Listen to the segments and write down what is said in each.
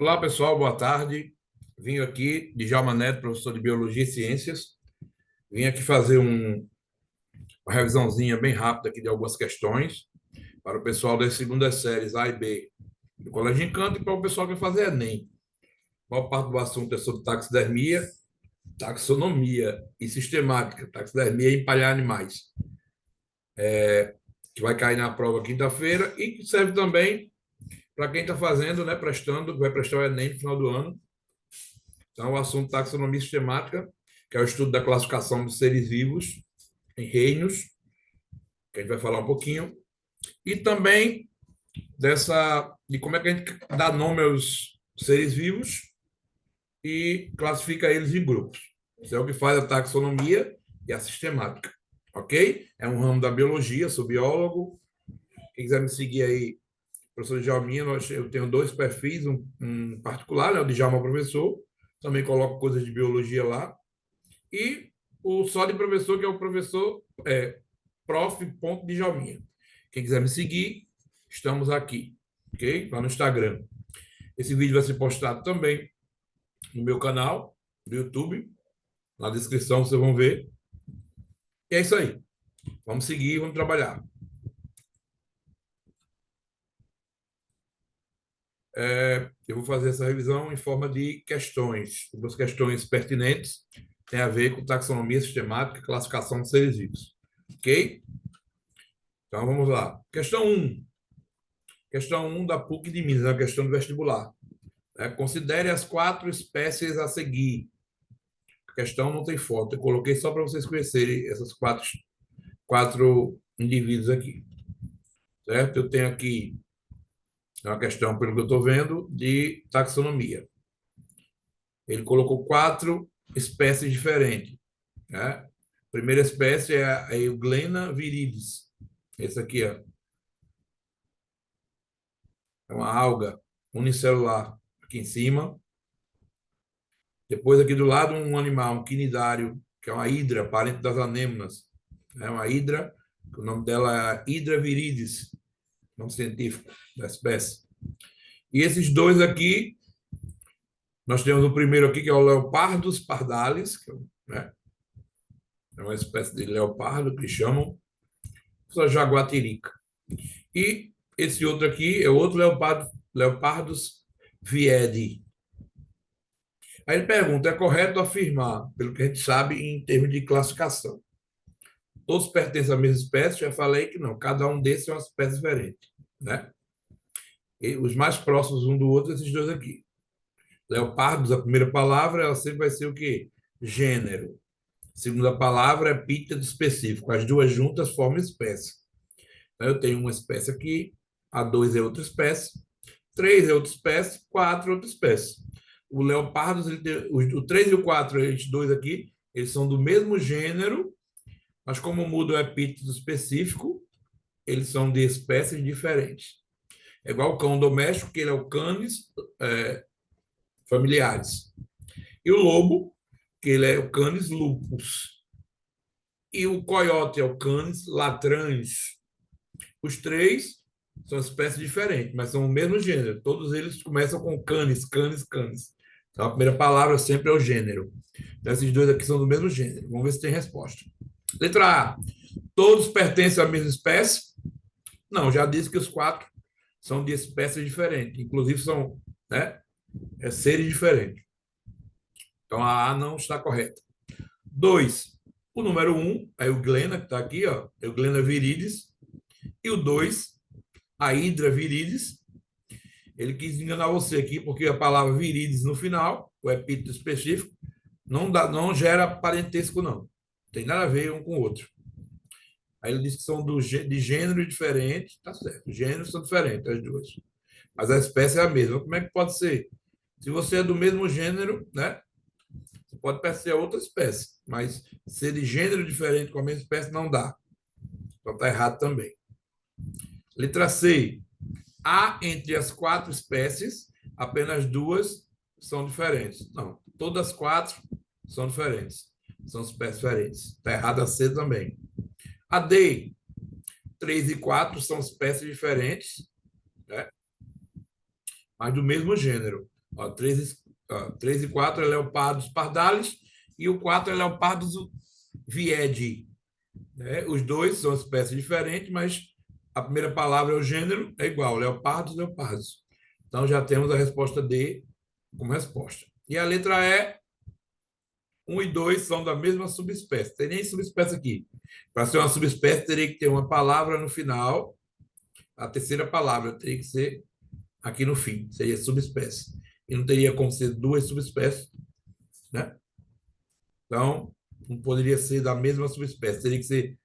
Olá, pessoal, boa tarde. Vim aqui, Djalma Neto, professor de Biologia e Ciências. Vim aqui fazer uma revisãozinha bem rápida aqui de algumas questões para o pessoal das segundas séries A e B do Colégio Encanto e para o pessoal que vai fazer Enem. A maior parte do assunto é sobre taxidermia, taxonomia e sistemática, taxidermia e empalhar animais, que vai cair na prova quinta-feira e que serve também para quem está fazendo, né, prestando, vai prestar o Enem no final do ano. Então, o assunto taxonomia sistemática, que é o estudo da classificação dos seres vivos em reinos, que a gente vai falar um pouquinho, e também de como é que a gente dá nome aos seres vivos e classifica eles em grupos. Isso é o que faz a taxonomia e a sistemática, ok? É um ramo da biologia, sou biólogo. Quem quiser me seguir aí, professor Djalminha, eu tenho dois perfis, um particular, né, o Djalma Professor, também coloco coisas de biologia lá, e o só de professor, que é o professor prof.djalminha. Quem quiser me seguir, estamos aqui, ok? Lá no Instagram. Esse vídeo vai ser postado também no meu canal do YouTube. Na descrição vocês vão ver. E é isso aí. Vamos seguir, vamos trabalhar. Eu vou fazer essa revisão em forma de questões. Duas questões pertinentes tem a ver com taxonomia sistemática e classificação de seres vivos. Ok? Então vamos lá. Questão 1. Questão 1 da PUC de Minas, a questão do vestibular. Considere as 4 espécies a seguir. A questão não tem foto, eu coloquei só para vocês conhecerem essas quatro indivíduos aqui. Certo? Eu tenho aqui uma questão, pelo que eu estou vendo, de taxonomia. Ele colocou 4 espécies diferentes. Né? A primeira espécie é a Euglena viridis. Essa aqui ó, é uma alga unicelular aqui em cima. Depois, aqui do lado, um animal, um quinidário, que é uma hidra, parente das anêmonas. É uma hidra, o nome dela é Hydra viridis, nome científico da espécie. E esses dois aqui, nós temos o primeiro aqui, que é o Leopardus pardalis, né? É uma espécie de leopardo que chamam, só jaguatirica. E esse outro aqui é outro Leopardus viedi. Aí ele pergunta: é correto afirmar, pelo que a gente sabe, em termos de classificação, todos pertencem à mesma espécie? Já falei que não, cada um desses é uma espécie diferente, né? E os mais próximos um do outro, esses dois aqui. Leopardos, a primeira palavra, ela sempre vai ser o quê? Gênero. A segunda palavra é epíteto específico. As duas juntas formam espécie. Então, eu tenho uma espécie aqui, a 2 é outra espécie, 3 é outra espécie, 4 é outra espécie. O leopardos, o 3 e o 4, esses dois aqui, eles são do mesmo gênero, mas como muda o epíteto específico, eles são de espécies diferentes. É igual o cão doméstico, que ele é o canis familiares. E o lobo, que ele é o canis lupus. E o coiote é o canis latrans. Os três são espécies diferentes, mas são o mesmo gênero. Todos eles começam com canis, canis, canis. Então, a primeira palavra sempre é o gênero. Então, esses dois aqui são do mesmo gênero. Vamos ver se tem resposta. Letra A. Todos pertencem à mesma espécie? Não, já disse que os 4 são de espécies diferentes. Inclusive, são, né, seres diferentes. Então, a A não está correta. 2. O número 1, a Euglena, que está aqui, ó, Euglena viridis. E o 2, a Hydra viridis. Ele quis enganar você aqui, porque a palavra viridis no final, o epíteto específico, não gera parentesco, não. Não tem nada a ver um com o outro. Aí ele disse que são de gênero diferente, tá certo. Os gêneros são diferentes, as duas. Mas a espécie é a mesma. Como é que pode ser? Se você é do mesmo gênero, né? Você pode pertencer a outra espécie, mas ser de gênero diferente com a mesma espécie não dá. Então está errado também. Letra C. Há entre as 4 espécies, apenas 2 são diferentes. Não, todas as 4 são diferentes. São espécies diferentes. Está errado a C também. A D. 3 e 4 são espécies diferentes, né? Mas do mesmo gênero. Ó, 3 e 4 é Leopardus pardalis e o 4 é Leopardus viedi. Né? Os dois são espécies diferentes, mas a primeira palavra é o gênero, é igual, Leopardus, Leopardus. Então já temos a resposta D como resposta. E a letra E, 1 e 2 são da mesma subespécie. Tem nem subespécie aqui. Para ser uma subespécie, teria que ter uma palavra no final. A terceira palavra teria que ser aqui no fim. Seria subespécie. E não teria como ser duas subespécies, né? Então, não poderia ser da mesma subespécie. Teria que ser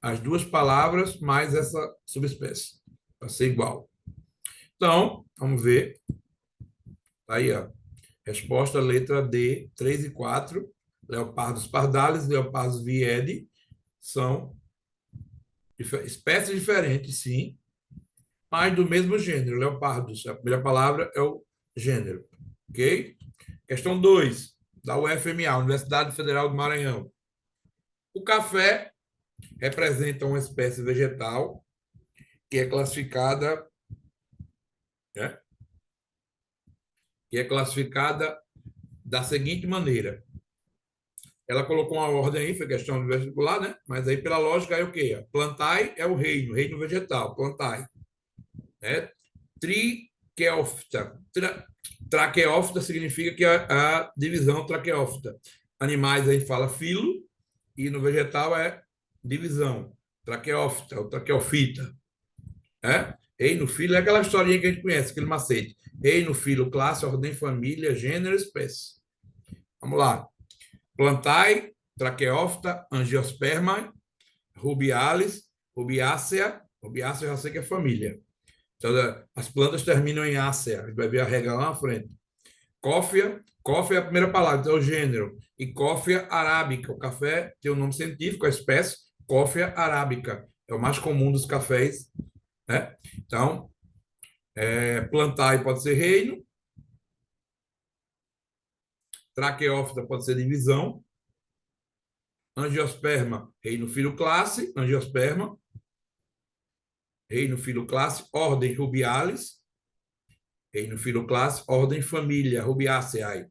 as duas palavras mais essa subespécie. Para ser igual. Então, vamos ver. Aí, ó. Resposta, letra D, 3 e 4. Leopardus pardalis, Leopardus viedi, são espécies diferentes, sim, mas do mesmo gênero, Leopardus. A primeira palavra é o gênero. Ok? Questão 2, da UFMA, Universidade Federal do Maranhão. O café representa uma espécie vegetal que é classificada, né? Que é classificada da seguinte maneira. Ela colocou uma ordem aí, foi questão do vestibular, né? Mas aí, pela lógica, é o quê? Plantae é o reino vegetal, plantae. Né? Triqueófita. Traqueófita significa que a divisão traqueófita. Animais a gente fala filo, e no vegetal é divisão. Traqueófita, ou traqueofita. Né? Reino, filo, é aquela historinha que a gente conhece, aquele macete. Reino, filo, classe, ordem, família, gênero, espécie. Vamos lá. Plantae, traqueófita, angiosperma, rubialis, rubiácea. Rubiácea já sei que é família. Então, as plantas terminam em ácea. A gente vai ver a regra lá na frente. Cófea. Cófea é a primeira palavra, então é o gênero. E Cófea arábica. O café tem o nome científico, a espécie Cófea arábica. É o mais comum dos cafés. Né? Então, plantae pode ser reino. Traqueófita pode ser divisão. Angiosperma, reino, filo, classe. Angiosperma. Reino, filo, classe. Ordem, rubialis. Reino, filo, classe. Ordem, família, rubiaceae.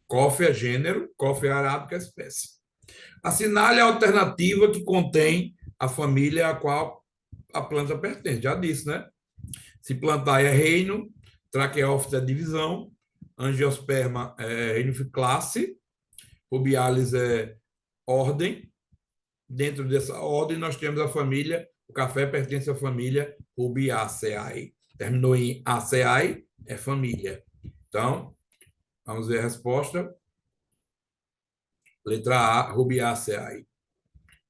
Cófea, gênero. Cófea arábica, espécie. Assinale a alternativa que contém a família a qual a planta pertence. Já disse, né? Se plantar é reino, traqueófita é divisão, angiosperma é reino, classe, rubialis é ordem. Dentro dessa ordem, nós temos a família, o café pertence à família Rubiaceae. Terminou em Aceae, é família. Então, vamos ver a resposta. Letra A, Rubiaceae.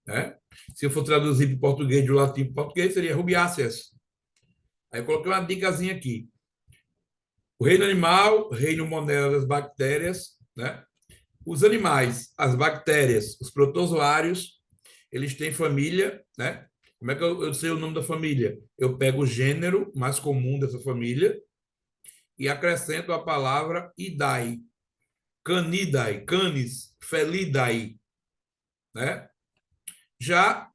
Né? Se eu for traduzir para o português, do latim para o português, seria Rubiáceas. Aí eu coloquei uma dicasinha aqui. O reino animal, reino monera das bactérias, né? Os animais, as bactérias, os protozoários, eles têm família, né? Como é que eu sei o nome da família? Eu pego o gênero mais comum dessa família e acrescento a palavra idai, canidae, canis, felidae, né? Já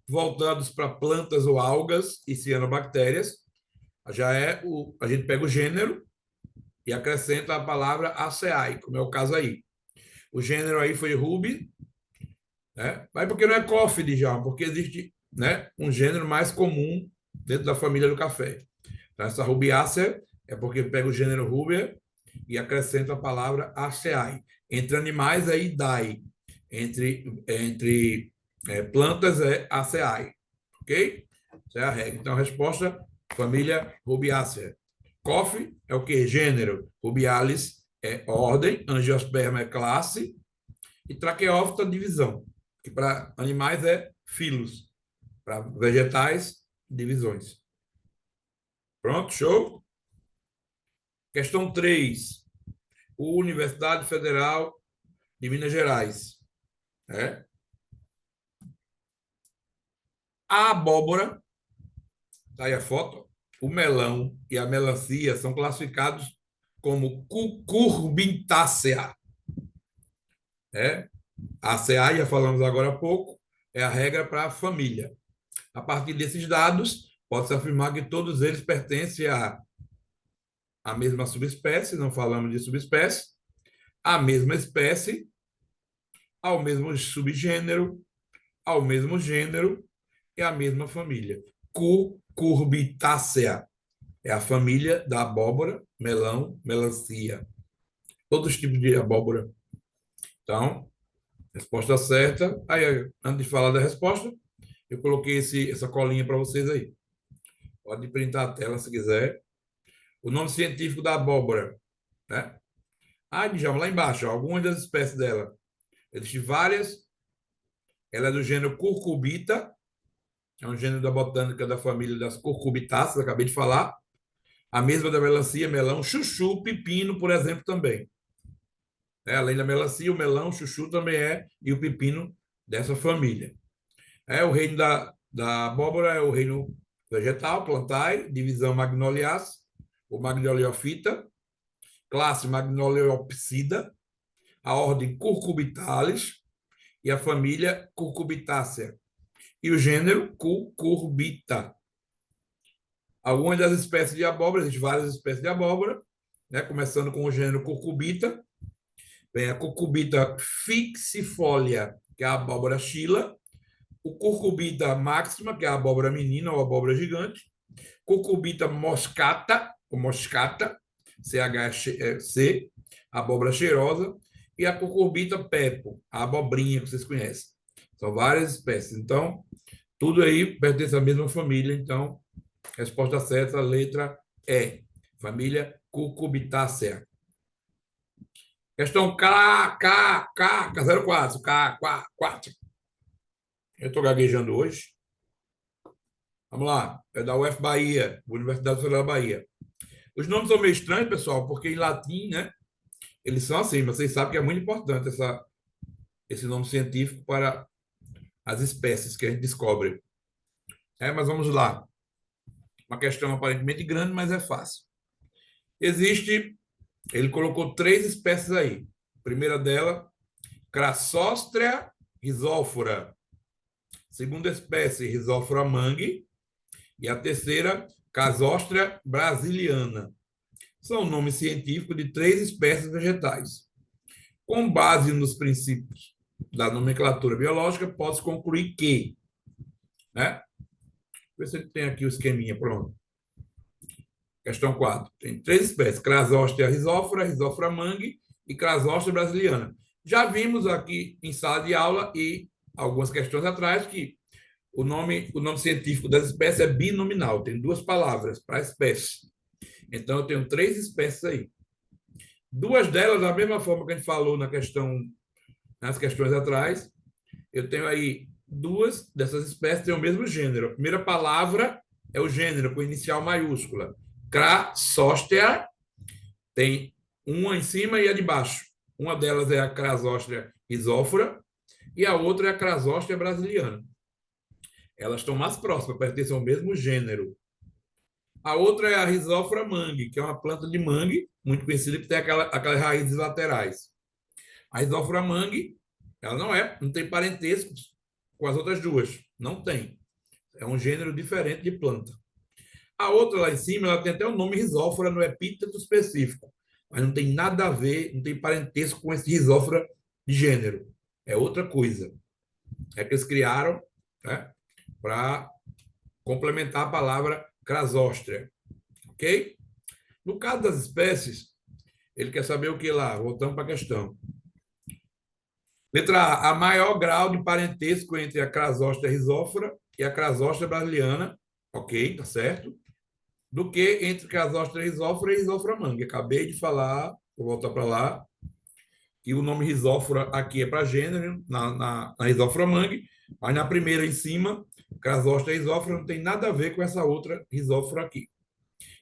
voltados para plantas ou algas e cianobactérias, a gente pega o gênero e acrescenta a palavra aceae, como é o caso aí. O gênero aí foi rubi, né? Mas porque não é cófide já, porque existe, né, um gênero mais comum dentro da família do café. Então, essa rubiácea é porque pega o gênero rubia e acrescenta a palavra aceae. Entre animais é idai, entre plantas é aceae, ok? Essa é a regra. Então, a resposta, família rubiácea. Coffee é o que? Gênero. Rubialis é ordem, angiosperma é classe e traqueófita divisão, que para animais é filos, para vegetais, divisões. Pronto, show? Questão 3. Universidade Federal de Minas Gerais. A abóbora, tá aí a foto, o melão e a melancia são classificados como cucurbitaceae. A CA, já falamos agora há pouco, é a regra para a família. A partir desses dados, pode-se afirmar que todos eles pertencem à a mesma subespécie, não falamos de subespécie, a mesma espécie, ao mesmo subgênero, ao mesmo gênero e à mesma família. Cucurbitácea é a família da abóbora, melão, melancia. Todos os tipos de abóbora. Então, resposta certa. Aí, antes de falar da resposta, eu coloquei essa colinha para vocês aí. Pode printar a tela se quiser. O nome científico da abóbora, né? Ah, Djalma, lá embaixo, ó, algumas das espécies dela. Existem várias. Ela é do gênero Curcubita, é um gênero da botânica da família das curcubitáceas, acabei de falar. A mesma da melancia, melão, chuchu, pepino, por exemplo, também. Além da melancia, o melão, o chuchu também é, e o pepino dessa família. O reino da abóbora é o reino vegetal, plantae, divisão Magnoliaceae, ou Magnoliophyta, classe Magnoliopsida, a ordem Curcubitalis e a família Curcubitácea. E o gênero Cucurbita. Algumas das espécies de abóbora, existem várias espécies de abóbora, né? Começando com o gênero Cucurbita, vem a Cucurbita fixifolia, que é a abóbora chila, o Cucurbita maxima, que é a abóbora menina ou abóbora gigante, Cucurbita moscata, ou moscata, CHC, abóbora cheirosa, e a Cucurbita pepo, a abobrinha que vocês conhecem. São várias espécies. Então, tudo aí pertence à mesma família. Então, resposta certa, a letra E. Família Cucurbitaceae. Questão K04, K4. Eu estou gaguejando hoje. Vamos lá. É da UF Bahia, Universidade Federal da Bahia. Os nomes são meio estranhos, pessoal, porque em latim, né? Eles são assim, mas vocês sabem que é muito importante esse nome científico para as espécies que a gente descobre. Mas vamos lá. Uma questão aparentemente grande, mas é fácil. Ele colocou 3 espécies aí. A primeira dela, Crassostrea rhizóphora. Segunda espécie, Rhizóphora mangue. E a terceira, Casostrea brasiliana. São nomes científicos de 3 espécies vegetais. Com base nos princípios da nomenclatura biológica, pode-se concluir que, né? Vê se tem aqui o esqueminha, pronto. Questão 4. Tem 3 espécies, Crassostrea rhizóphora, Rhizóphora mangue e Crassostrea brasiliana. Já vimos aqui em sala de aula e algumas questões atrás que o nome científico das espécies é binominal, tem 2 palavras para espécie. Então, eu tenho 3 espécies aí. 2 delas, da mesma forma que a gente falou nas questões atrás, eu tenho aí 2 dessas espécies têm o mesmo gênero. A primeira palavra é o gênero, com inicial maiúscula. Crassostrea, tem uma em cima e a de baixo. Uma delas é a Crassostrea rhizóphora e a outra é a Crassostrea brasiliana. Elas estão mais próximas, pertencem ao mesmo gênero. A outra é a Rhizóphora mangue, que é uma planta de mangue, muito conhecida, que tem aquelas raízes laterais. A Rhizóphora mangue, ela não tem parentesco com as outras 2. Não tem. É um gênero diferente de planta. A outra lá em cima, ela tem até o nome Rhizóphora no epíteto específico, mas não tem nada a ver, não tem parentesco com esse Rhizóphora de gênero. É outra coisa. É que eles criaram, né, para complementar a palavra Crassostrea. Ok? No caso das espécies, ele quer saber o que lá? Voltamos para a questão. Letra A maior grau de parentesco entre a Crassostrea rhizóphora e a Crassostrea brasiliana, ok, tá certo, do que entre Crassostrea rhizóphora e Rhizóphora mangue. Acabei de falar, vou voltar para lá, que o nome rhizóphora aqui é para gênero, na Rhizóphora mangue, mas na primeira em cima, Crassostrea rhizóphora não tem nada a ver com essa outra rhizóphora aqui.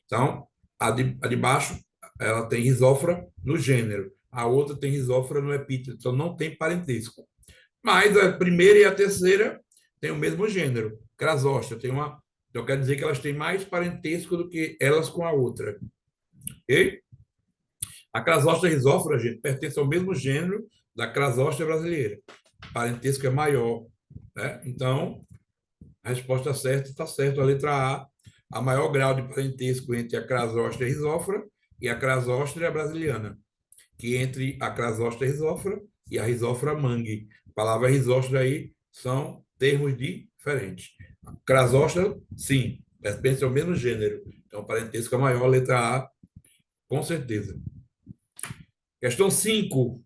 Então, a de baixo, ela tem rhizóphora no gênero. A outra tem rhizóphora no epíteto. Então, não tem parentesco. Mas a primeira e a terceira têm o mesmo gênero. Crassostrea tem uma... Então, quer dizer que elas têm mais parentesco do que elas com a outra. Ok? A Crassostrea rhizóphora, gente, pertence ao mesmo gênero da Crassostrea brasileira. O parentesco é maior. Né? Então, a resposta certa está certa. A letra A, a maior grau de parentesco entre a Crassostrea rhizóphora e a Crassóstrea brasiliana, que entre a Crassóstrea rhizófora e a rhizófora mangue. A palavra rhizóstrea aí são termos diferentes. Crassóstrea, sim, pertence ao mesmo gênero. Então, parentesco é maior, letra A, com certeza. Questão 5,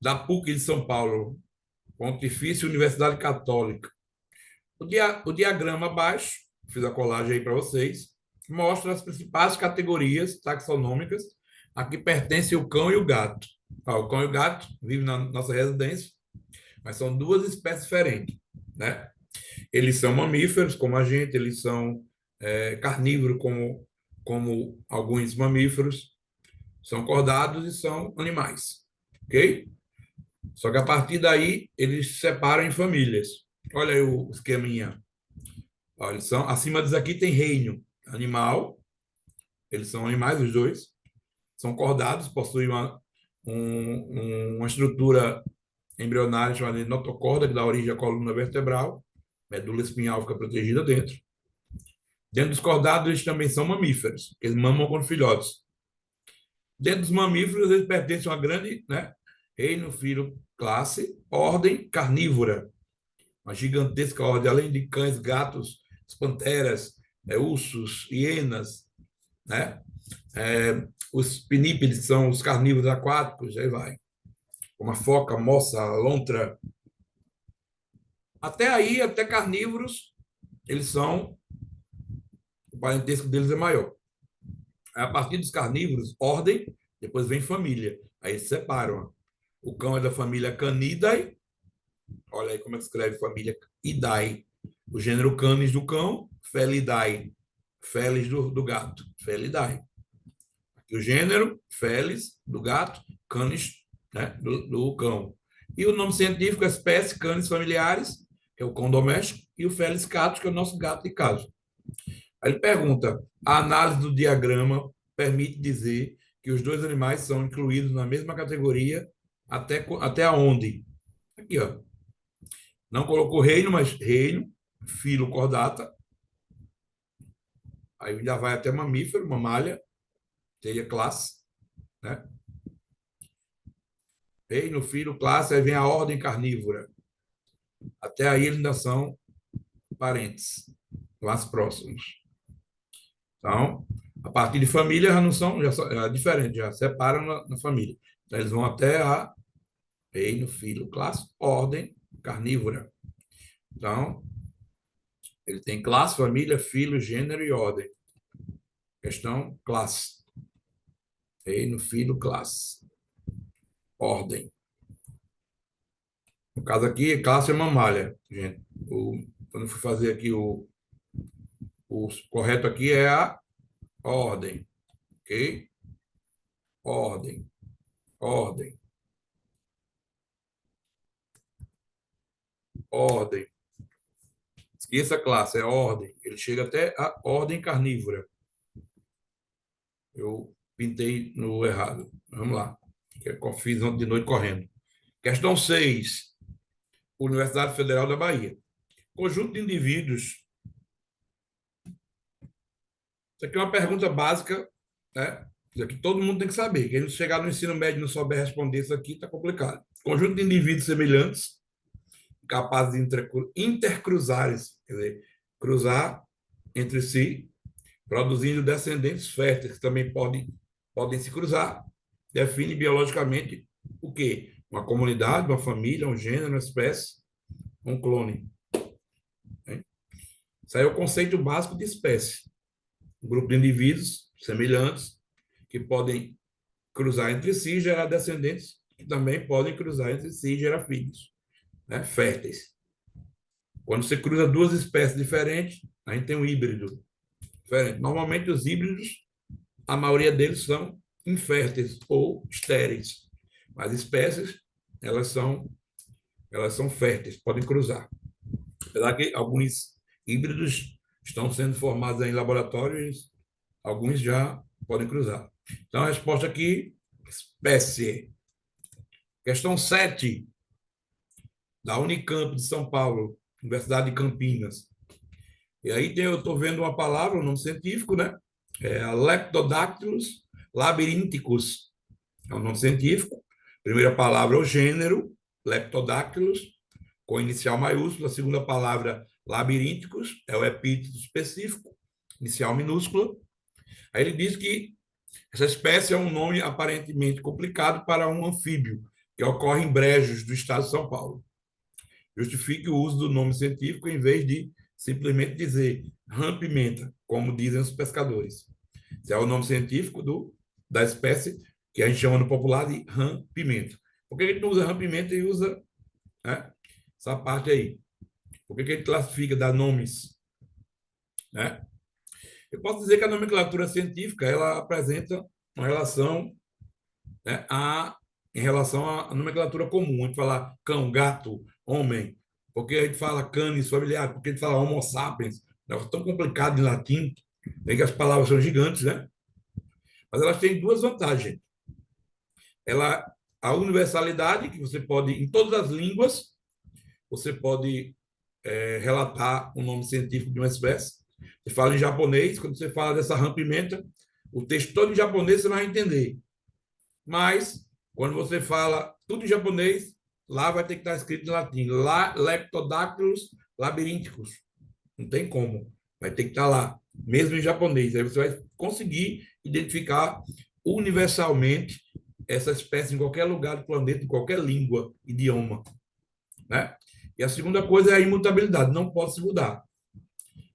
da PUC de São Paulo, Pontifícia Universidade Católica. O diagrama abaixo, fiz a colagem aí para vocês, mostra as principais categorias taxonômicas a que pertencem o cão e o gato. O cão e o gato vivem na nossa residência, mas são duas espécies diferentes, né? Eles são mamíferos, como a gente, eles são carnívoros, como alguns mamíferos, são cordados e são animais, ok? Só que a partir daí, eles se separam em famílias. Olha aí o esqueminha. Olha, são, acima disso aqui tem reino animal, eles são animais, os dois, são cordados, possuem uma estrutura embrionária chamada de notocorda, que dá origem à coluna vertebral, medula espinhal fica protegida dentro. Dentro dos cordados, eles também são mamíferos, eles mamam quando filhotes. Dentro dos mamíferos, eles pertencem a uma grande, né, reino, filo, classe, ordem carnívora, uma gigantesca ordem, além de cães, gatos, panteras, ursos, hienas, né? Os pinípedes são os carnívoros aquáticos, aí vai. Como a foca, a moça, a lontra. Até aí, até carnívoros, eles são, o parentesco deles é maior. A partir dos carnívoros, ordem, depois vem família. Aí se separam. O cão é da família Canidae, olha aí como é que escreve família Idae. O gênero Canis do cão, Felidae. Felis do gato, Felidae. Aqui o gênero, Felis do gato, Canis, né, do cão. E o nome científico é espécie Canis familiares, que é o cão doméstico, e o Felis catus, que é o nosso gato de casa. Aí ele pergunta: a análise do diagrama permite dizer que os dois animais são incluídos na mesma categoria até onde? Aqui, ó. Não colocou reino, mas reino, filo, cordata. Aí ainda vai até mamífero, mamália, teria classe, né? Reino, filo, classe, aí vem a ordem carnívora. Até aí eles ainda são parentes, mais próximos. Então, a partir de família já não são, já é diferente, já separam na família. Então, eles vão até a reino, filo, classe, ordem carnívora. Então, ele tem classe, família, filo, gênero e ordem. Questão classe. Reino, filo, classe. Ordem. No caso aqui, classe é mamália, gente. Quando eu fui fazer aqui o correto aqui é a ordem, ok? Ordem, ordem, ordem. Esqueça a classe, é ordem. Ele chega até a ordem carnívora. Eu pintei no errado. Vamos lá. Eu fiz ontem de noite correndo. Questão 6. Universidade Federal da Bahia. Conjunto de indivíduos. Isso aqui é uma pergunta básica, né? Isso aqui todo mundo tem que saber. Quem chegar no ensino médio e não souber responder isso aqui, está complicado. Conjunto de indivíduos semelhantes, capazes de intercruzar, quer dizer, cruzar entre si, produzindo descendentes férteis, que também podem se cruzar, define biologicamente o quê? Uma comunidade, uma família, um gênero, uma espécie, um clone. Né? Isso aí é o conceito básico de espécie. Um grupo de indivíduos semelhantes que podem cruzar entre si e gerar descendentes que também podem cruzar entre si e gerar filhos, né? Férteis. Quando você cruza duas espécies diferentes, a gente tem um híbrido diferente. Normalmente os híbridos, a maioria deles são inférteis ou estéreis. As espécies, elas são férteis, podem cruzar. Apesar que alguns híbridos estão sendo formados em laboratórios, alguns já podem cruzar. Então, a resposta aqui, espécie. Questão 7, da Unicamp de São Paulo, Universidade de Campinas. E aí eu estou vendo uma palavra, um nome científico, né? Leptodactylus labyrinthicis. É um nome científico. Primeira palavra é o gênero, Leptodactylus, com inicial maiúscula. A segunda palavra, labyrínticos, é o epíteto específico, inicial minúscula. Aí ele diz que essa espécie é um nome aparentemente complicado para um anfíbio, que ocorre em brejos do estado de São Paulo. Justifique o uso do nome científico em vez de simplesmente dizer rã-pimenta, como dizem os pescadores. Esse é o nome científico da espécie que a gente chama no popular de rã-pimenta. Por que a gente não usa rã-pimenta e usa, né, essa parte aí? Por que a gente classifica, dá nomes? Né? Eu posso dizer que a nomenclatura científica ela apresenta uma relação, né, em relação à nomenclatura comum. A gente fala cão, gato, homem, porque a gente fala canis familiar, porque a gente fala homo sapiens. É tão complicado em latim, é que as palavras são gigantes, né? Mas elas têm duas vantagens. Ela, a universalidade, que você pode, em todas as línguas, você pode relatar o nome científico de uma espécie. Você fala em japonês, quando você fala dessa rã-pimenta, o texto todo em japonês você vai entender. Mas, quando você fala tudo em japonês, lá vai ter que estar escrito em latim. Leptodactylus labyrinthicis. Não tem como. Vai ter que estar lá, mesmo em japonês. Aí você vai conseguir identificar universalmente essa espécie em qualquer lugar do planeta, em qualquer língua, idioma. Né? E a segunda coisa é a imutabilidade. Não pode se mudar.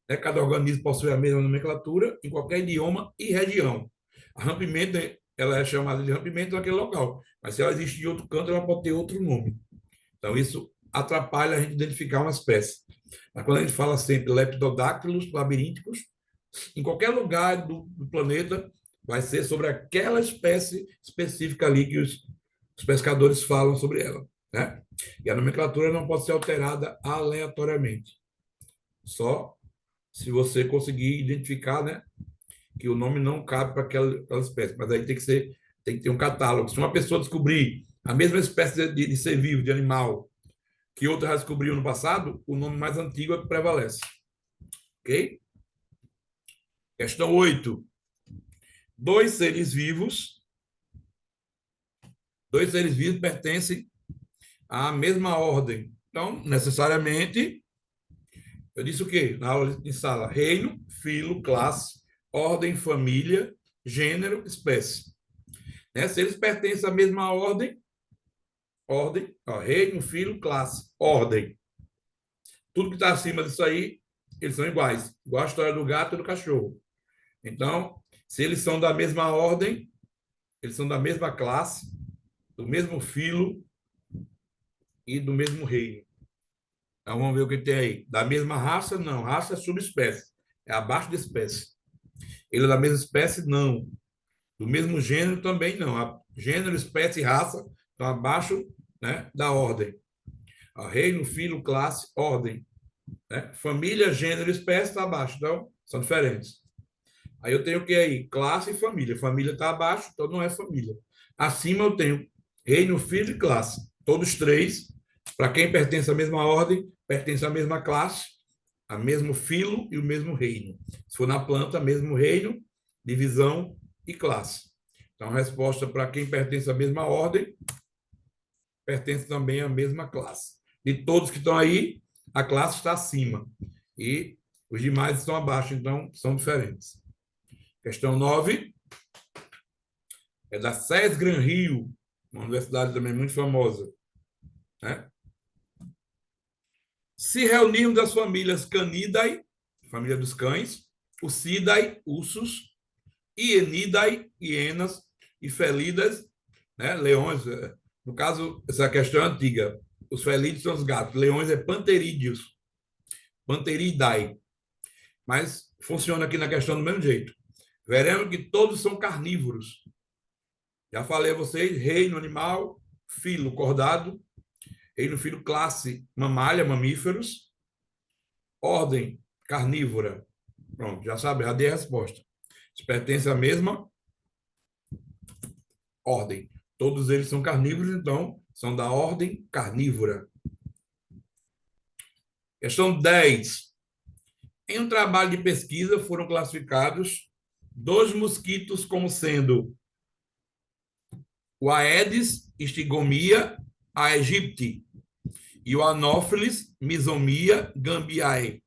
Né? Cada organismo possui a mesma nomenclatura em qualquer idioma e região. A rã-pimenta, ela é chamada de rã-pimenta naquele local, mas se ela existe em outro canto, ela pode ter outro nome. Então, isso atrapalha a gente identificar uma espécie. Mas quando a gente fala sempre leptodactylus labyrínticos, em qualquer lugar do planeta, vai ser sobre aquela espécie específica ali que os pescadores falam sobre ela. Né? E a nomenclatura não pode ser alterada aleatoriamente. Só se você conseguir identificar, né, que o nome não cabe para aquela espécie, mas aí tem que ter um catálogo. Se uma pessoa descobrir a mesma espécie de ser vivo, de animal, que outra já descobriu no passado, o nome mais antigo é que prevalece. Ok? Questão 8. Dois seres vivos, dois seres vivos pertencem à mesma ordem. Então, necessariamente, eu disse o quê? Na aula de sala: reino, filo, classe, ordem, família, gênero, espécie. Né? Se eles pertencem à mesma ordem, ó, reino, filo, classe, ordem. Tudo que está acima disso aí, eles são iguais. Igual a história do gato e do cachorro. Então, se eles são da mesma ordem, eles são da mesma classe, do mesmo filo e do mesmo reino. Então, vamos ver o que tem aí. Da mesma raça, não. Raça é subespécie. É abaixo da espécie. Ele é da mesma espécie, não. Do mesmo gênero, também não. Gênero, espécie e raça estão abaixo, né, da ordem. Reino, filo, classe, ordem. Né? Família, gênero, espécie está abaixo. Então, são diferentes. Aí eu tenho o que aí? Classe e família. Família está abaixo, então não é família. Acima eu tenho reino, filho e classe. Todos três, para quem pertence à mesma ordem, pertence à mesma classe, a mesmo filo e o mesmo reino. Se for na planta, mesmo reino, divisão e classe. Então, a resposta para quem pertence à mesma ordem, pertence também à mesma classe. De todos que estão aí, a classe está acima. E os demais estão abaixo, então são diferentes. Questão 9 é da SES Gran Rio, uma universidade também muito famosa. Né? Se reuniram das famílias Canidae, família dos cães, Ucidae, ursos, Ienidae, hienas, e Felidas, né, leões. No caso, essa questão é antiga. Os felídeos são os gatos, leões é Panterídeos, Panteridae. Mas funciona aqui na questão do mesmo jeito. Veremos que todos são carnívoros. Já falei a vocês, reino animal, filo cordado, reino filo classe mamália, mamíferos, ordem carnívora. Pronto, já sabe, já dei a resposta. Eles pertencem à mesma ordem. Todos eles são carnívoros, então são da ordem carnívora. Questão 10. Em um trabalho de pesquisa, foram classificados dois mosquitos como sendo o Aedes stigomia aegypti e o Anopheles misomia gambiae.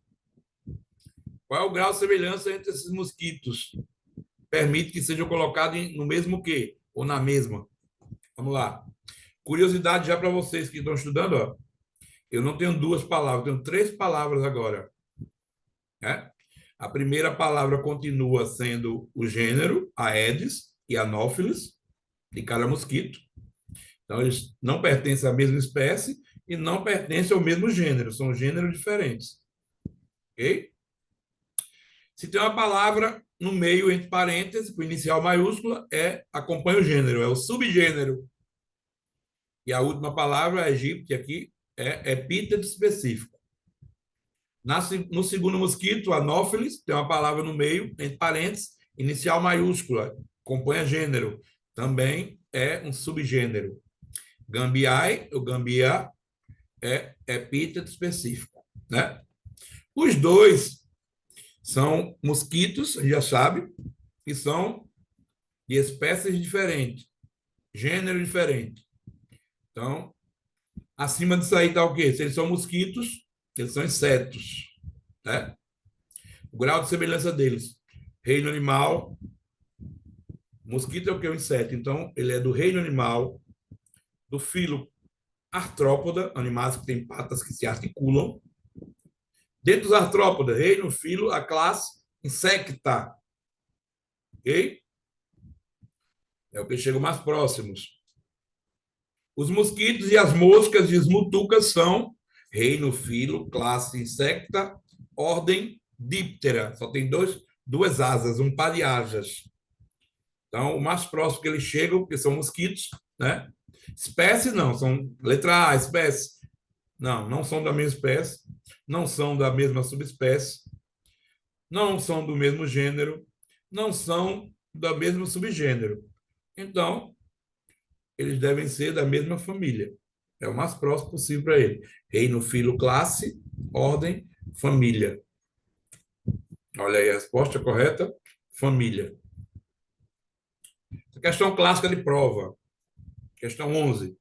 Qual é o grau de semelhança entre esses mosquitos? Permite que sejam colocados no mesmo quê? Ou na mesma? Vamos lá. Curiosidade já para vocês que estão estudando, ó. Eu não tenho duas palavras, tenho três palavras agora. Né? A primeira palavra continua sendo o gênero, Aedes e Anopheles, de cada mosquito. Então, eles não pertencem à mesma espécie e não pertencem ao mesmo gênero, são gêneros diferentes. Ok? Se tem uma palavra no meio, entre parênteses, com inicial maiúscula, acompanha o gênero, é o subgênero. E a última palavra, egípcia aqui, é epíteto específico. No segundo mosquito, Anopheles, tem uma palavra no meio, entre parênteses, inicial maiúscula, acompanha gênero, também é um subgênero. Gambiae, o gambia, é epíteto específico. Né? Os dois são mosquitos, a gente já sabe, que são de espécies diferentes, gênero diferente. Então, acima disso aí está o quê? Se eles são mosquitos, eles são insetos. Né? O grau de semelhança deles. Reino animal. Mosquito é o que? O inseto. Então, ele é do reino animal, do filo artrópoda, animais que têm patas que se articulam. Dentro dos artrópodas, reino, filo, a classe insecta. Ok? É o que chega mais próximos. Os mosquitos e as moscas e as mutucas são reino, filo, classe insecta, ordem díptera. Só tem duas asas, um par de asas. Então, o mais próximo que eles chegam, porque são mosquitos, né? Espécie não, são letra A, espécie. Não, não são da mesma espécie, não são da mesma subespécie, não são do mesmo gênero, não são do mesmo subgênero. Então, eles devem ser da mesma família. É o mais próximo possível para ele. Reino, filo, classe, ordem, família. Olha aí a resposta correta: família. Questão clássica de prova. Questão 11.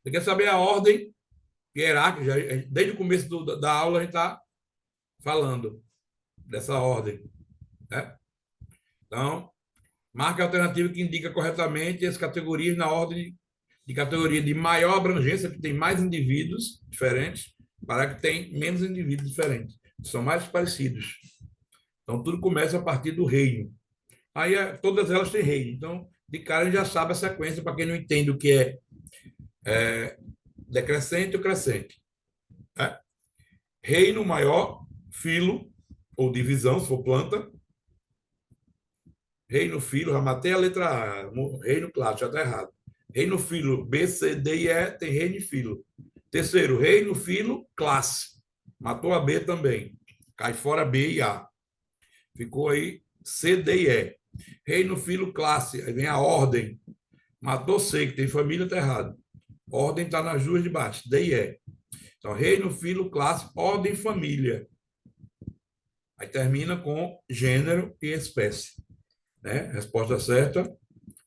Você quer saber a ordem hierárquica? Desde o começo da aula a gente está falando dessa ordem. Né? Então, marque a alternativa que indica corretamente as categorias na ordem de categoria de maior abrangência, que tem mais indivíduos diferentes, para que tem menos indivíduos diferentes. São mais parecidos. Então, tudo começa a partir do reino. Aí, todas elas têm reino. Então, de cara, a gente já sabe a sequência, para quem não entende o que é decrescente ou crescente. Né? Reino maior, filo, ou divisão, se for planta. Reino, filo, já matei a letra A. Reino clássico, já está errado. Reino, filo, B, C, D e E, tem reino e filo. Terceiro, reino, filo, classe. Matou a B também. Cai fora B e A. Ficou aí C, D e E. Reino, filo, classe. Aí vem a ordem. Matou C, que tem família, está errado. Ordem está nas duas de baixo, D e E. Então, reino, filo, classe, ordem, família. Aí termina com gênero e espécie. Né? Resposta certa,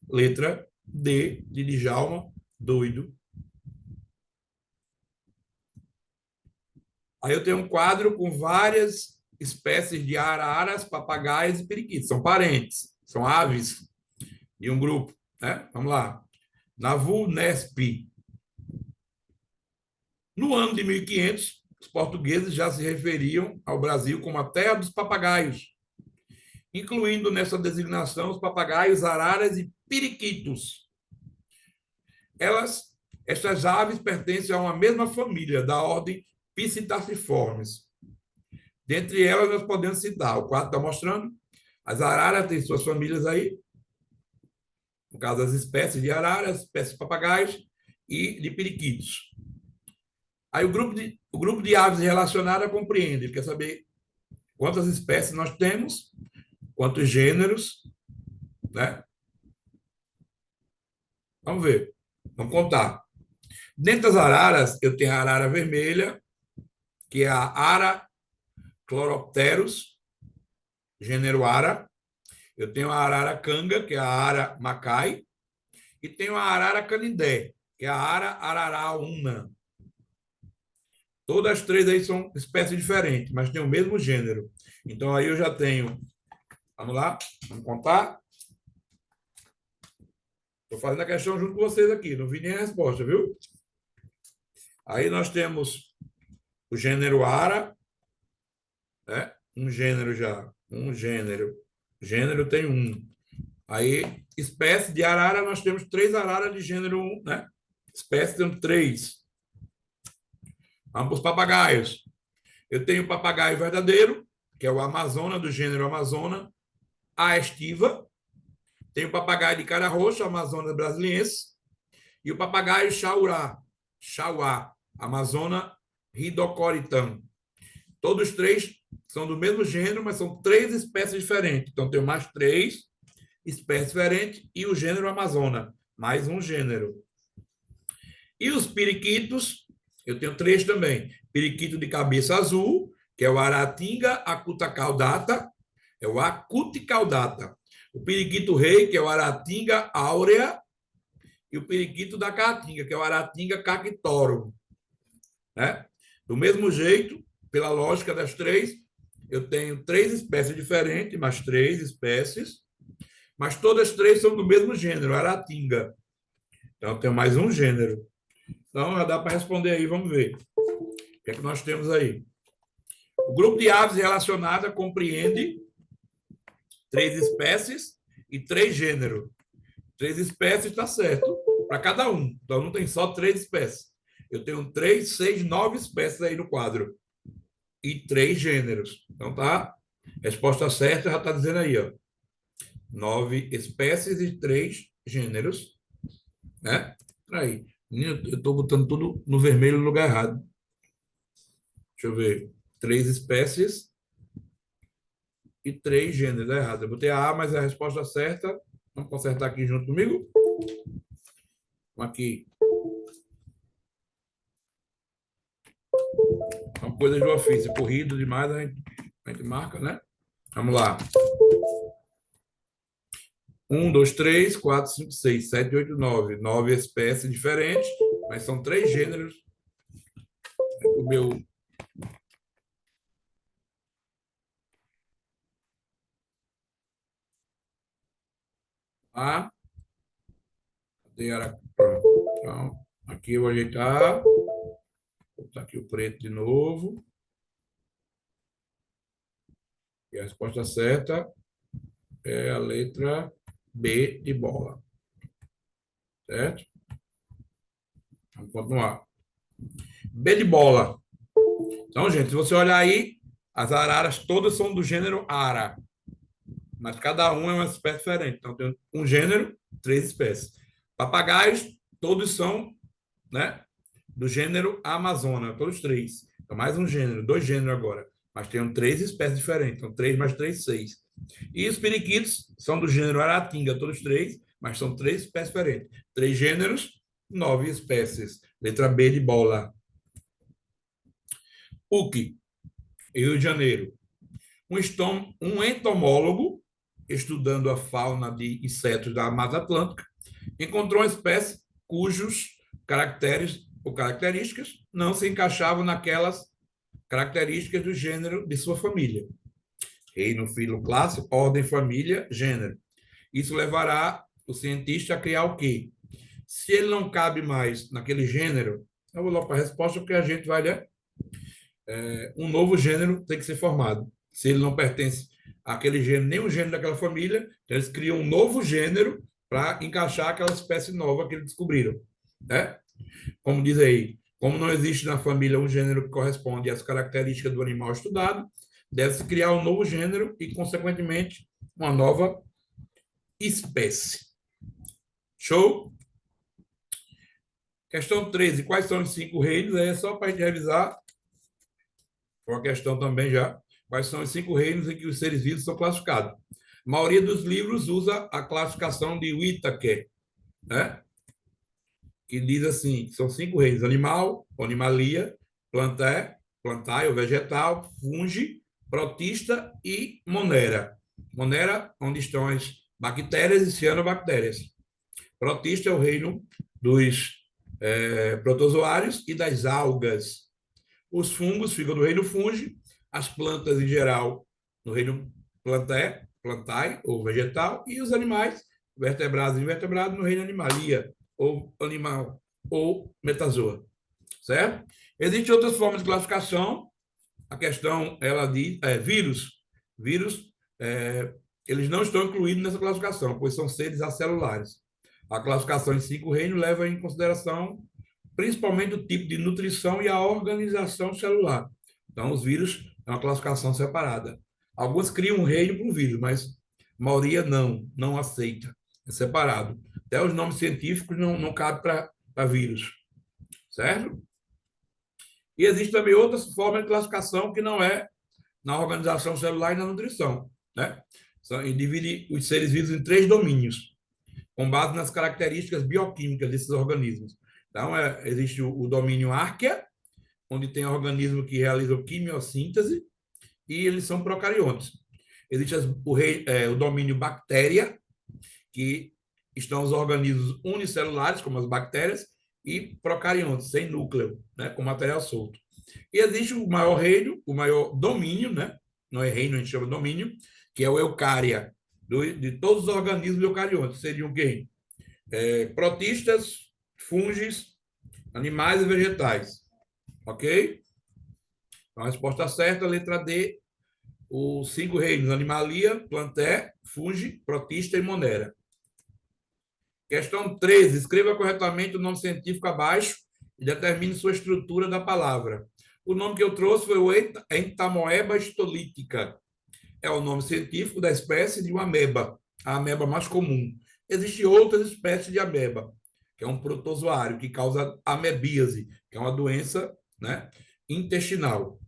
letra D, de Djalma, doido. Aí eu tenho um quadro com várias espécies de araras, papagaios e periquitos. São parentes, são aves de um grupo. Né? Vamos lá. Na VUNESP. No ano de 1500, os portugueses já se referiam ao Brasil como a terra dos papagaios, incluindo nessa designação os papagaios, araras e periquitos. Estas aves pertencem a uma mesma família, da ordem Piscitarciformes. Dentre elas, nós podemos citar, o quadro está mostrando, as araras têm suas famílias aí, no caso, as espécies de araras, espécies de papagaios e de periquitos. Aí o grupo de aves relacionadas compreende, ele quer saber quantas espécies nós temos, quantos gêneros, né? Vamos ver, vamos contar. Dentro das araras, eu tenho a arara vermelha, que é a Ara Chloropteros, gênero Ara. Eu tenho a arara canga, que é a Ara macai, e tenho a arara canindé, que é a Ara araraúna. Todas as três aí são espécies diferentes, mas têm o mesmo gênero. Então aí eu já tenho, vamos lá, vamos contar. Estou fazendo a questão junto com vocês aqui, não vi nem a resposta, viu? Aí nós temos o gênero Ara, né? Um gênero já, um gênero. Gênero tem um. Aí, espécie de arara, nós temos 3 araras de gênero 1, né? Espécie temos 3. Vamos para os papagaios. Eu tenho o papagaio verdadeiro, que é o Amazona, do gênero Amazona, a estiva. Tem o papagaio de cara roxa, Amazona brasiliense. E o papagaio chaurá, chauá, Amazona ridocoritan. Todos 3 são do mesmo gênero, mas são 3 espécies diferentes. Então, tenho mais 3 espécies diferentes e o gênero Amazona, mais um gênero. E os periquitos, eu tenho 3 também. Periquito de cabeça azul, que é o Aratinga acutacaudata, é o acuticaudata. O periquito rei, que é o Aratinga áurea, e o periquito da caatinga, que é o Aratinga cactorum. Né? Do mesmo jeito, pela lógica das 3, eu tenho 3 espécies diferentes, mais 3 espécies, mas todas 3 são do mesmo gênero, Aratinga. Então, eu tenho mais um gênero. Então, já dá para responder aí, vamos ver. O que é que nós temos aí? O grupo de aves relacionadas compreende 3 espécies e 3 gêneros. 3 espécies está certo, para cada um. Então, não tem só 3 espécies. Eu tenho 3, 6, 9 espécies aí no quadro. E 3 gêneros. Então, tá? Resposta certa já está dizendo aí, ó. 9 espécies e 3 gêneros. Né? Aí. Eu estou botando tudo no vermelho no lugar errado. Deixa eu ver. 3 espécies e 3 gêneros. É errado. Eu botei a A, mas a resposta certa. Vamos consertar aqui junto comigo? Aqui. São coisas do ofício. Corrido demais, a gente marca, né? Vamos lá. 1, 2, 3, 4, 5, 6, 7, 8, 9. 9 espécies diferentes, mas são 3 gêneros. O meu. A. Então, aqui eu vou ajeitar. Vou botar aqui o preto de novo. E a resposta certa é a letra B de bola. Certo? Vamos continuar. B de bola. Então, gente, se você olhar aí, as araras todas são do gênero ara. Mas cada um é uma espécie diferente. Então, tem um gênero, 3 espécies. Papagaios, todos são, né, do gênero Amazona, todos 3. Então, mais um gênero, 2 gêneros agora. Mas tem 3 espécies diferentes. Então, 3 mais 3, 6. E os periquitos são do gênero Aratinga, todos 3, mas são 3 espécies diferentes. 3 gêneros, 9 espécies. Letra B de bola. PUC, Rio de Janeiro. Um entomólogo, estudando a fauna de insetos da Mata Atlântica, encontrou uma espécie cujos caracteres ou características não se encaixavam naquelas características do gênero de sua família. Reino, filo, classe, ordem, família, gênero. Isso levará o cientista a criar o quê? Se ele não cabe mais naquele gênero, eu vou logo para a resposta, porque a gente vai, né? Um novo gênero tem que ser formado. Se ele não pertence àquele gênero, nem o gênero daquela família, então eles criam um novo gênero para encaixar aquela espécie nova que eles descobriram. Né? Como diz aí, como não existe na família um gênero que corresponde às características do animal estudado, deve-se criar um novo gênero e, consequentemente, uma nova espécie. Show? Questão 13. Quais são os 5 reinos? É só para a gente revisar. Foi uma questão também já. Quais são os 5 reinos em que os seres vivos são classificados? A maioria dos livros usa a classificação de Whittaker, né? Que diz assim, são 5 reinos: animal, animalia, plantae, ou vegetal, fungi, protista e monera. Monera, onde estão as bactérias e cianobactérias. Protista é o reino dos protozoários e das algas. Os fungos ficam no reino fungi, as plantas em geral no reino plantae ou vegetal, e os animais, vertebrados e invertebrados, no reino animalia ou animal ou metazoa, certo? Existem outras formas de classificação. A questão, ela diz, vírus. Vírus, eles não estão incluídos nessa classificação, pois são seres acelulares. A classificação em 5 reinos leva em consideração principalmente o tipo de nutrição e a organização celular. Então, os vírus é uma classificação separada. Alguns criam um reino para o vírus, mas a maioria não aceita. É separado. Até os nomes científicos não cabem para vírus, certo? E existe também outras formas de classificação que não é na organização celular e na nutrição, né? E divide os seres vivos em 3 domínios, com base nas características bioquímicas desses organismos. Então, existe o domínio árquea, onde tem organismos que realizam quimiossíntese, e eles são procariontes. Existe o domínio bactéria, que estão os organismos unicelulares, como as bactérias, e procariontes, sem núcleo, né, com material solto. E existe o maior reino, o maior domínio, né? Não é reino, a gente chama de domínio, que é o eucária, de todos os organismos eucariontes. Seriam quem? Protistas, fungos, animais e vegetais. Ok? Então, a resposta certa, letra D, os 5 reinos: animalia, plantae, fungi, protista e monera. Questão 13. Escreva corretamente o nome científico abaixo e determine sua estrutura da palavra. O nome que eu trouxe foi o Entamoeba histolítica. É o nome científico da espécie de uma ameba, a ameba mais comum. Existem outras espécies de ameba, que é um protozoário que causa amebíase, que é uma doença, né, intestinal.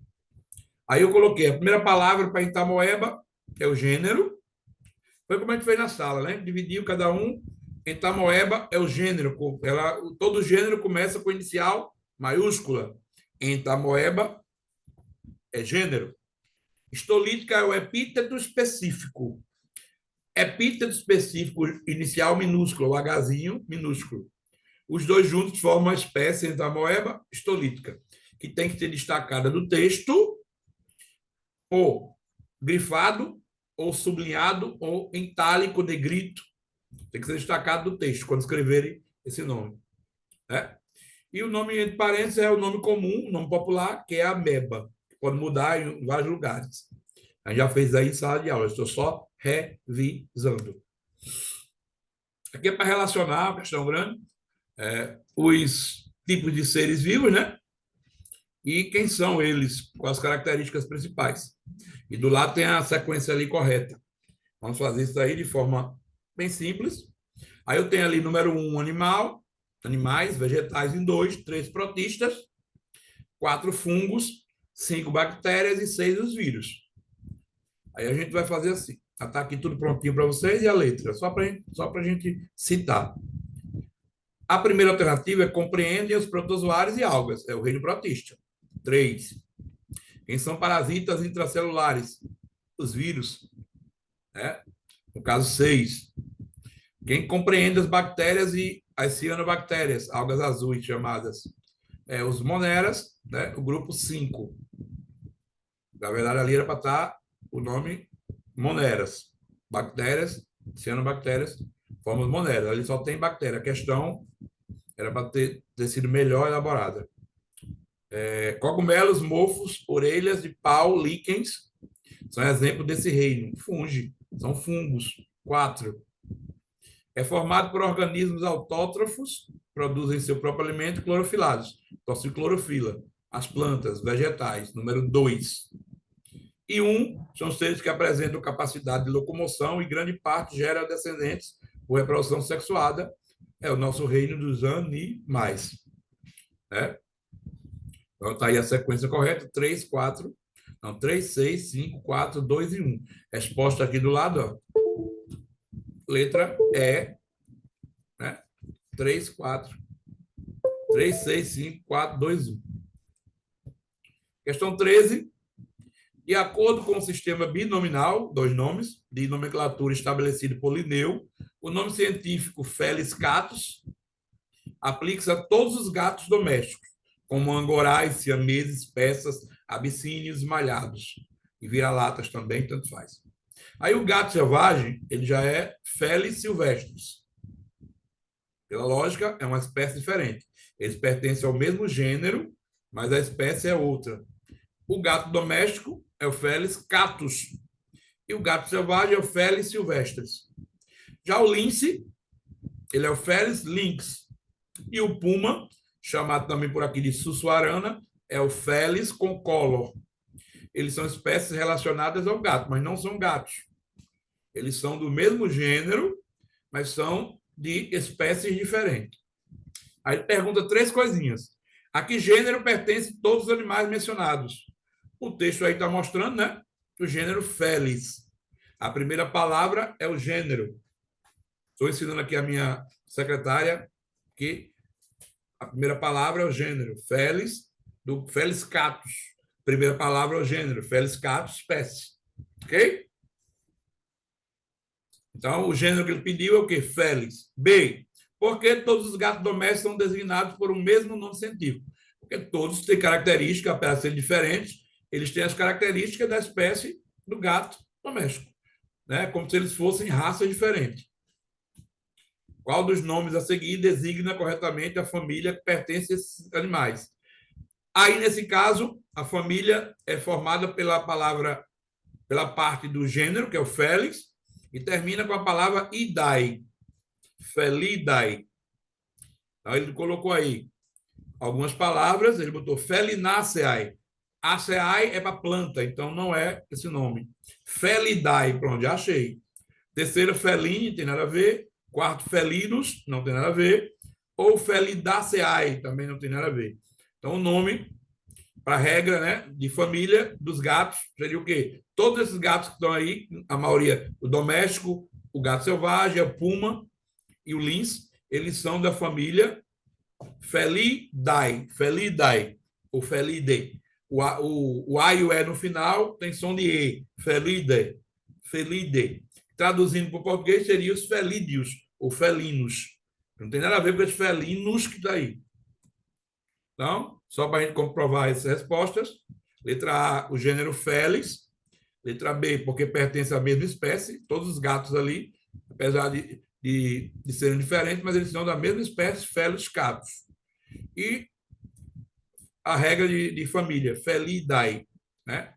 Aí eu coloquei a primeira palavra para Entamoeba, é o gênero. Foi como a gente fez na sala, né? Dividiu cada um. Entamoeba é o gênero. Todo gênero começa com inicial maiúscula. Entamoeba é gênero. Histolítica é o epíteto específico. Epíteto específico inicial minúsculo, o Hzinho minúsculo. Os dois juntos formam a espécie Entamoeba histolítica, que tem que ser destacada do texto, ou grifado, ou sublinhado, ou em itálico, negrito. Tem que ser destacado do texto, quando escreverem esse nome. Né? E o nome entre parênteses é o nome comum, o nome popular, que é a ameba, que pode mudar em vários lugares. A gente já fez aí em sala de aula, estou só revisando. Aqui é para relacionar, questão grande, os tipos de seres vivos, né? E quem são eles, com as características principais. E do lado tem a sequência ali correta. Vamos fazer isso aí de forma bem simples. Aí eu tenho ali número 1, animais, vegetais em 2, 3 protistas, 4 fungos, 5 bactérias e 6 os vírus. Aí a gente vai fazer assim. Está aqui tudo prontinho para vocês e a letra, só para a gente citar. A primeira alternativa é compreendem os protozoários e algas, é o reino protista. 3. Quem são parasitas intracelulares? Os vírus. Né? No caso, 6. Quem compreende as bactérias e as cianobactérias, algas azuis chamadas, os moneras, né? O grupo 5. Na verdade, ali era para estar o nome moneras. Bactérias, cianobactérias, formam moneras. Ali só tem bactéria. A questão era para ter sido melhor elaborada. Cogumelos, mofos, orelhas de pau, líquens, são exemplos desse reino. Fungi, são fungos. 4. É formado por organismos autótrofos, produzem seu próprio alimento, clorofilados, possui clorofila. As plantas, vegetais. Número 2. E 1 são seres que apresentam capacidade de locomoção e grande parte gera descendentes por reprodução sexuada. É o nosso reino dos animais. Né? Então, está aí a sequência correta: 3, 4. Não, 3, 6, 5, 4, 2 e 1. Resposta aqui do lado, ó. Letra E. Né? 3, 4. 3, 6, 5, 4, 2, 1. Questão 13. De acordo com o sistema binominal, dois nomes, de nomenclatura estabelecido por Linneu, o nome científico Felis catus aplica-se a todos os gatos domésticos, como angorais, siameses, persas, abissínios, malhados. E vira-latas também, tanto faz. Aí o gato selvagem, ele já é Felis silvestris. Pela lógica, é uma espécie diferente. Eles pertencem ao mesmo gênero, mas a espécie é outra. O gato doméstico é o Felis catus. E o gato selvagem é o Felis silvestris. Já o lince, ele é o Felis lynx. E o puma, chamado também por aqui de sussuarana, é o Felis concolor. Eles são espécies relacionadas ao gato, mas não são gatos. Eles são do mesmo gênero, mas são de espécies diferentes. Aí pergunta três coisinhas. A que gênero pertencem todos os animais mencionados? O texto aí está mostrando, né? O gênero Felis. A primeira palavra é o gênero. Estou ensinando aqui a minha secretária que a primeira palavra é o gênero. Felis, do Felis catus. Primeira palavra é o gênero. Felis catus, espécie. Ok? Então, o gênero que ele pediu é o quê? Felis. B. Por que todos os gatos domésticos são designados por um mesmo nome científico? Porque todos têm características, apesar de serem diferentes, eles têm as características da espécie do gato doméstico, né? Como se eles fossem raças diferentes. Qual dos nomes a seguir designa corretamente a família que pertence a esses animais? Aí, nesse caso, a família é formada pela palavra, pela parte do gênero, que é o Felis, e termina com a palavra idai, Felidae. Então, ele colocou aí algumas palavras, ele botou Felinaceae. Aceae é para planta, então não é esse nome. Felidae, pronto, já achei. Terceiro, feline, tem nada a ver. Quarto, felinos, não tem nada a ver. Ou felidaceae, também não tem nada a ver. Então, o nome para a regra, né, de família dos gatos seria o quê? Todos esses gatos que estão aí, a maioria, o doméstico, o gato selvagem, o puma e o lynx, eles são da família Felidae, ou Felidae. O A e o E no final tem som de E, Felidae. Traduzindo para o português, seria os felídeos, ou felinos. Não tem nada a ver com os felinos que está aí. Então, só para a gente comprovar essas respostas. Letra A, o gênero Felis. Letra B, porque pertence à mesma espécie. Todos os gatos ali, apesar de serem diferentes, mas eles são da mesma espécie, Felis catus. E a regra de família, Felidae, né?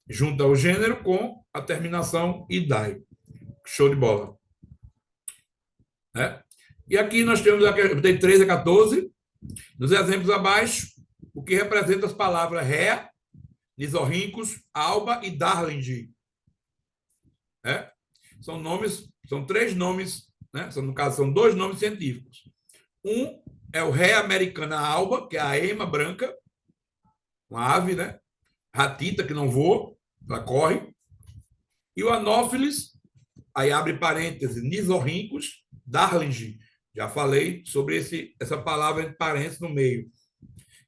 Junta o gênero com a terminação idai. Show de bola. Né? E aqui nós temos, tem 13 a 14, nos exemplos abaixo, o que representa as palavras Rhea, Nisorrincus, Alba e Darling. Né? São nomes, são três nomes, né? No caso, são dois nomes científicos. Um é o Rhea americana alba, que é a ema branca, uma ave, né? Ratita, que não voa, ela corre. E o Anopheles, aí abre parênteses, Nisorrincus, Darling. Já falei sobre essa palavra entre parênteses no meio,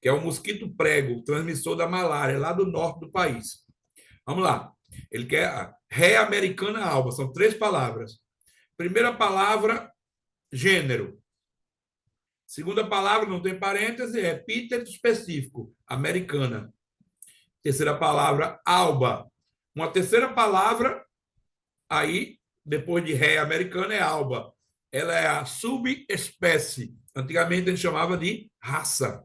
que é o mosquito prego, transmissor da malária, lá do norte do país. Vamos lá. Ele quer a Rhea americana alba, são três palavras. Primeira palavra, gênero. Segunda palavra, não tem parêntese, é epíteto específico, americana. Terceira palavra, alba. Uma terceira palavra, aí, depois de Rhea americana, é alba. Ela é a subespécie. Antigamente a gente chamava de raça.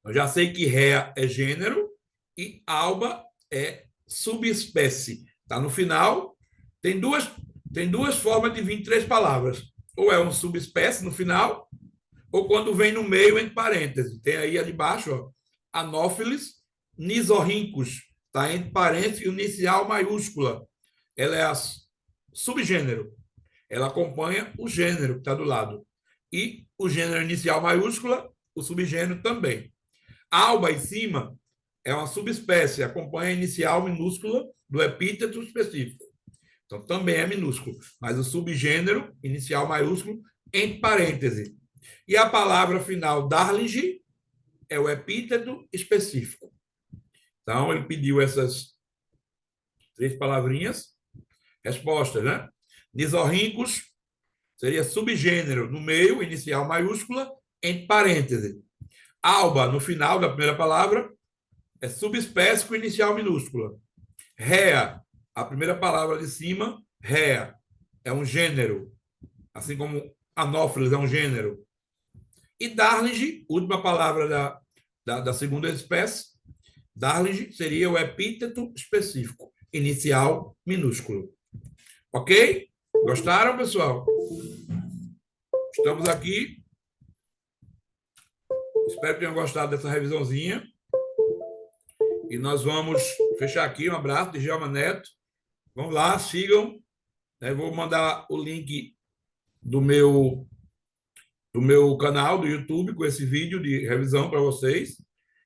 Eu já sei que Rhea é gênero e alba é subespécie. Está no final. Tem duas formas de vir três palavras. Ou é uma subespécie no final, ou quando vem no meio, entre parênteses. Tem aí ali embaixo, ó, Anopheles nisorrincus. Está entre parênteses e inicial maiúscula. Ela é a subgênero. Ela acompanha o gênero que está do lado. E o gênero inicial maiúscula, o subgênero também. Alba em cima é uma subespécie, acompanha a inicial minúscula do epíteto específico. Então, também é minúsculo. Mas o subgênero, inicial maiúsculo, entre parênteses. E a palavra final, Darling, é o epíteto específico. Então, ele pediu essas 3 palavrinhas, respostas, né? Nisorríncos seria subgênero no meio, inicial maiúscula, entre parênteses. Alba, no final da primeira palavra, é subespécie com inicial minúscula. Rea, a primeira palavra de cima, rea, é um gênero, assim como Anopheles é um gênero. E Darlinge, última palavra da segunda espécie, Darlinge seria o epíteto específico, inicial minúsculo. Ok? Gostaram, pessoal? Estamos aqui. Espero que tenham gostado dessa revisãozinha. E nós vamos fechar aqui. Um abraço de Djalma Neto. Vamos lá, sigam. Eu vou mandar o link do meu canal do YouTube com esse vídeo de revisão para vocês.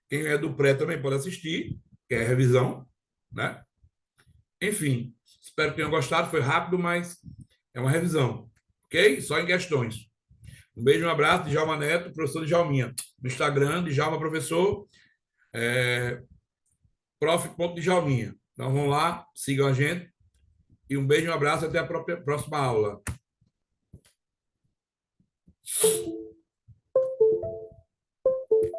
Quem é do pré também pode assistir, que é revisão, né? Enfim, espero que tenham gostado. Foi rápido, mas é uma revisão, ok? Só em questões. Um beijo, um abraço, Djalma Neto, professor Djalminha. No Instagram, Djalma Professor, prof.djalminha. Então vamos lá, sigam a gente. E um beijo, um abraço, até a próxima aula.